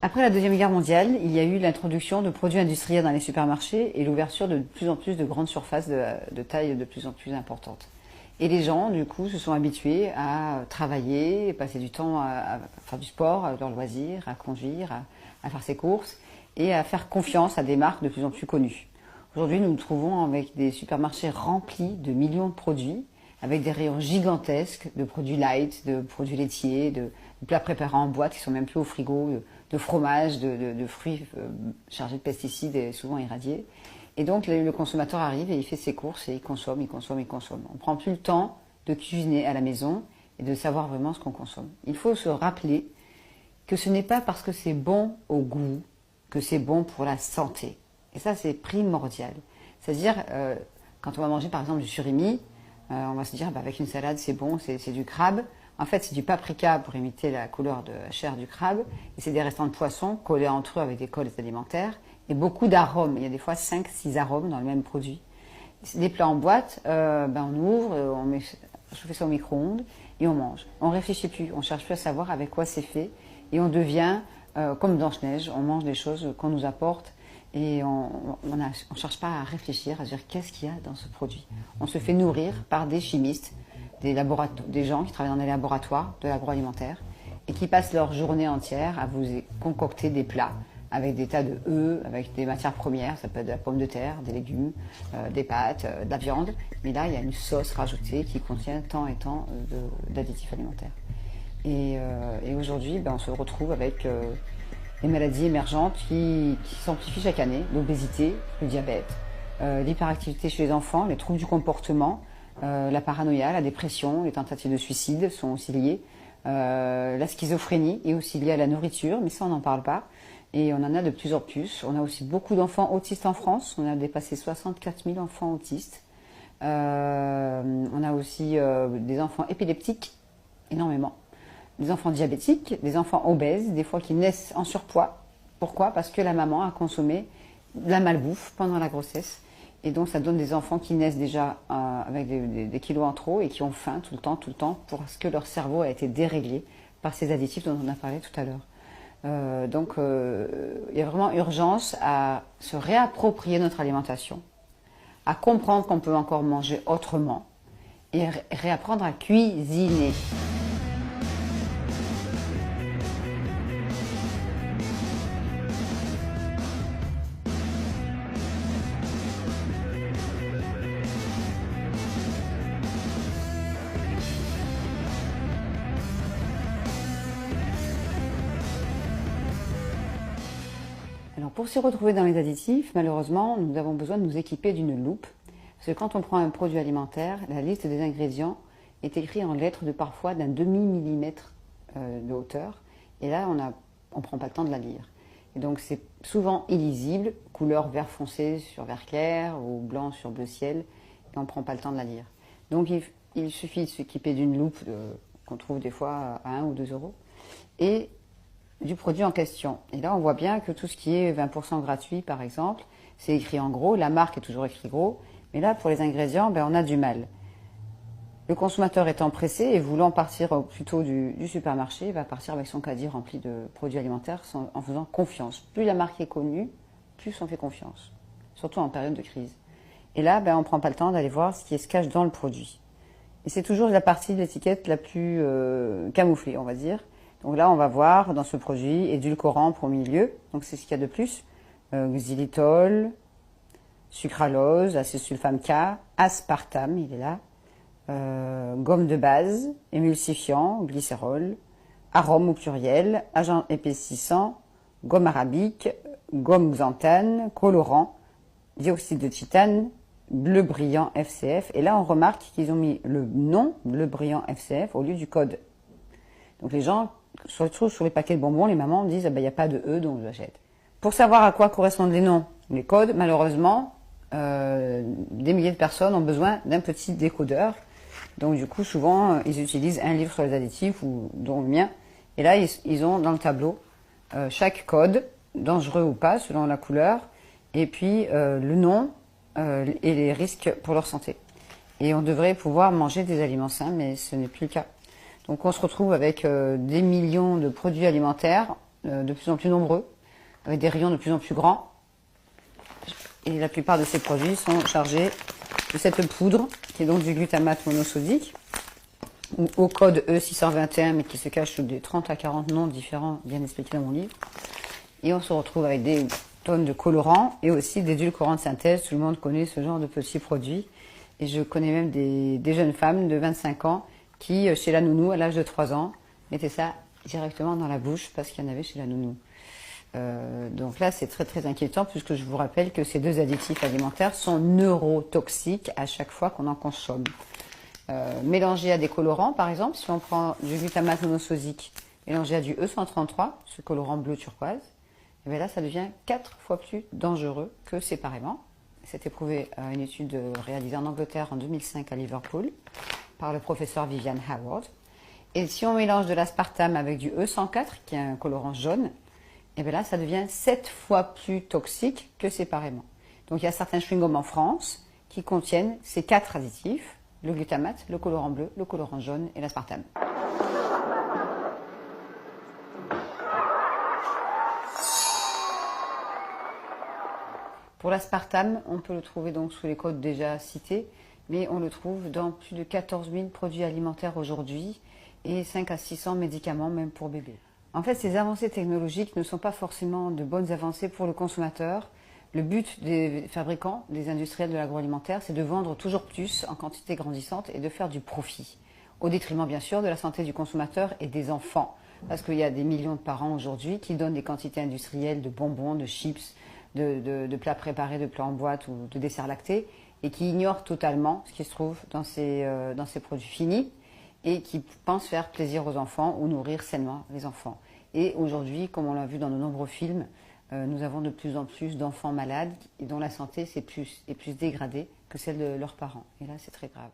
Après la Deuxième Guerre mondiale, il y a eu l'introduction de produits industriels dans les supermarchés et l'ouverture de plus en plus de grandes surfaces de taille de plus en plus importante. Et les gens, du coup, se sont habitués à travailler, passer du temps à faire du sport, à leur loisir, à conduire, à faire ses courses et à faire confiance à des marques de plus en plus connues. Aujourd'hui, nous nous trouvons avec des supermarchés remplis de millions de produits, avec des rayons gigantesques de produits light, de produits laitiers, de plats préparés en boîte qui sont même plus au frigo, de fromage, de fruits chargés de pesticides et souvent irradiés. Et donc le consommateur arrive et il fait ses courses et il consomme, il consomme, il consomme. On ne prend plus le temps de cuisiner à la maison et de savoir vraiment ce qu'on consomme. Il faut se rappeler que ce n'est pas parce que c'est bon au goût que c'est bon pour la santé. Et ça, c'est primordial. C'est-à-dire, quand on va manger par exemple du surimi, on va se dire avec une salade c'est bon, c'est du crabe. En fait, c'est du paprika pour imiter la couleur de la chair du crabe. Et c'est des restants de poisson collés entre eux avec des cols alimentaires. Et beaucoup d'arômes. Il y a des fois 5-6 arômes dans le même produit. Des plats en boîte, on ouvre, on met chauffer ça au micro-ondes et on mange. On ne réfléchit plus, on ne cherche plus à savoir avec quoi c'est fait. Et on devient comme Blanche-Neige, on mange des choses qu'on nous apporte. Et on ne cherche pas à réfléchir, à dire qu'est-ce qu'il y a dans ce produit. On se fait nourrir par des chimistes, des gens qui travaillent dans des laboratoires de l'agroalimentaire et qui passent leur journée entière à vous concocter des plats avec des tas de œufs, avec des matières premières, ça peut être de la pomme de terre, des légumes, des pâtes, de la viande. Mais là, il y a une sauce rajoutée qui contient tant et tant d'additifs alimentaires. Et aujourd'hui, on se retrouve avec les maladies émergentes qui s'amplifient chaque année, l'obésité, le diabète, l'hyperactivité chez les enfants, les troubles du comportement, la paranoïa, la dépression, les tentatives de suicide sont aussi liées. La schizophrénie est aussi liée à la nourriture, mais ça on n'en parle pas. Et on en a de plus en plus. On a aussi beaucoup d'enfants autistes en France. On a dépassé 64 000 enfants autistes. On a aussi des enfants épileptiques, énormément. Des enfants diabétiques, des enfants obèses, des fois qui naissent en surpoids. Pourquoi? Parce que la maman a consommé de la malbouffe pendant la grossesse. Et donc ça donne des enfants qui naissent déjà avec des kilos en trop et qui ont faim tout le temps, parce que leur cerveau a été déréglé par ces additifs dont on a parlé tout à l'heure. Il y a vraiment urgence à se réapproprier notre alimentation, à comprendre qu'on peut encore manger autrement et réapprendre à cuisiner. Alors pour s'y retrouver dans les additifs, malheureusement, nous avons besoin de nous équiper d'une loupe. Parce que quand on prend un produit alimentaire, la liste des ingrédients est écrite en lettres de parfois d'un demi-millimètre de hauteur. Et là, on ne prend pas le temps de la lire. Et donc c'est souvent illisible, couleur vert foncé sur vert clair ou blanc sur bleu ciel, et on ne prend pas le temps de la lire. Donc il suffit de s'équiper d'une loupe qu'on trouve des fois à 1 ou 2 euros. Et du produit en question. Et là, on voit bien que tout ce qui est 20% gratuit, par exemple, c'est écrit en gros, la marque est toujours écrit gros, mais là, pour les ingrédients, on a du mal. Le consommateur étant pressé et voulant partir plutôt du supermarché, il va partir avec son caddie rempli de produits alimentaires en faisant confiance. Plus la marque est connue, plus on fait confiance, surtout en période de crise. Et là, on ne prend pas le temps d'aller voir ce qui se cache dans le produit. Et c'est toujours la partie de l'étiquette la plus camouflée, on va dire. Donc là, on va voir dans ce produit édulcorant pour milieu. Donc c'est ce qu'il y a de plus. Xylitol, sucralose, acésulfame K, aspartame, il est là. Gomme de base, émulsifiant, glycérol, arôme au pluriel, agent épaississant, gomme arabique, gomme xanthane, colorant, dioxyde de titane, bleu brillant FCF. Et là, on remarque qu'ils ont mis le nom bleu brillant FCF au lieu du code. Donc les gens, surtout sur les paquets de bonbons, les mamans disent il n'y a pas de E, donc j'achète. Pour savoir à quoi correspondent les noms, les codes, malheureusement, des milliers de personnes ont besoin d'un petit décodeur. Donc du coup, souvent, ils utilisent un livre sur les additifs, ou dont le mien. Et là, ils ont dans le tableau chaque code, dangereux ou pas, selon la couleur, et puis le nom et les risques pour leur santé. Et on devrait pouvoir manger des aliments sains, mais ce n'est plus le cas. Donc on se retrouve avec des millions de produits alimentaires de plus en plus nombreux, avec des rayons de plus en plus grands. Et la plupart de ces produits sont chargés de cette poudre, qui est donc du glutamate monosodique, ou au code E621, mais qui se cache sous des 30 à 40 noms différents, bien expliqués dans mon livre. Et on se retrouve avec des tonnes de colorants et aussi d'édulcorants de synthèse. Tout le monde connaît ce genre de petits produits. Et je connais même des jeunes femmes de 25 ans qui, chez la nounou, à l'âge de 3 ans, mettaient ça directement dans la bouche parce qu'il y en avait chez la nounou. Donc là, c'est très très inquiétant puisque je vous rappelle que ces deux additifs alimentaires sont neurotoxiques à chaque fois qu'on en consomme. Mélangé à des colorants, par exemple, si on prend du glutamate monosodique mélangé à du E133, ce colorant bleu turquoise, et bien là, ça devient 4 fois plus dangereux que séparément. C'est éprouvé à une étude réalisée en Angleterre en 2005 à Liverpool par le professeur Vivian Howard. Et si on mélange de l'aspartame avec du E104, qui est un colorant jaune, et bien là, ça devient 7 fois plus toxique que séparément. Donc il y a certains chewing-gums en France qui contiennent ces 4 additifs, le glutamate, le colorant bleu, le colorant jaune et l'aspartame. Pour l'aspartame, on peut le trouver donc sous les codes déjà cités, mais on le trouve dans plus de 14 000 produits alimentaires aujourd'hui et 5 à 600 médicaments même pour bébés. En fait, ces avancées technologiques ne sont pas forcément de bonnes avancées pour le consommateur. Le but des fabricants, des industriels de l'agroalimentaire, c'est de vendre toujours plus en quantité grandissante et de faire du profit, au détriment bien sûr de la santé du consommateur et des enfants. Parce qu'il y a des millions de parents aujourd'hui qui donnent des quantités industrielles de bonbons, de chips, de plats préparés, de plats en boîte ou de desserts lactés, et qui ignorent totalement ce qui se trouve dans ces produits finis et qui pensent faire plaisir aux enfants ou nourrir sainement les enfants. Et aujourd'hui, comme on l'a vu dans de nombreux films, nous avons de plus en plus d'enfants malades et dont la santé est plus dégradée que celle de leurs parents. Et là, c'est très grave.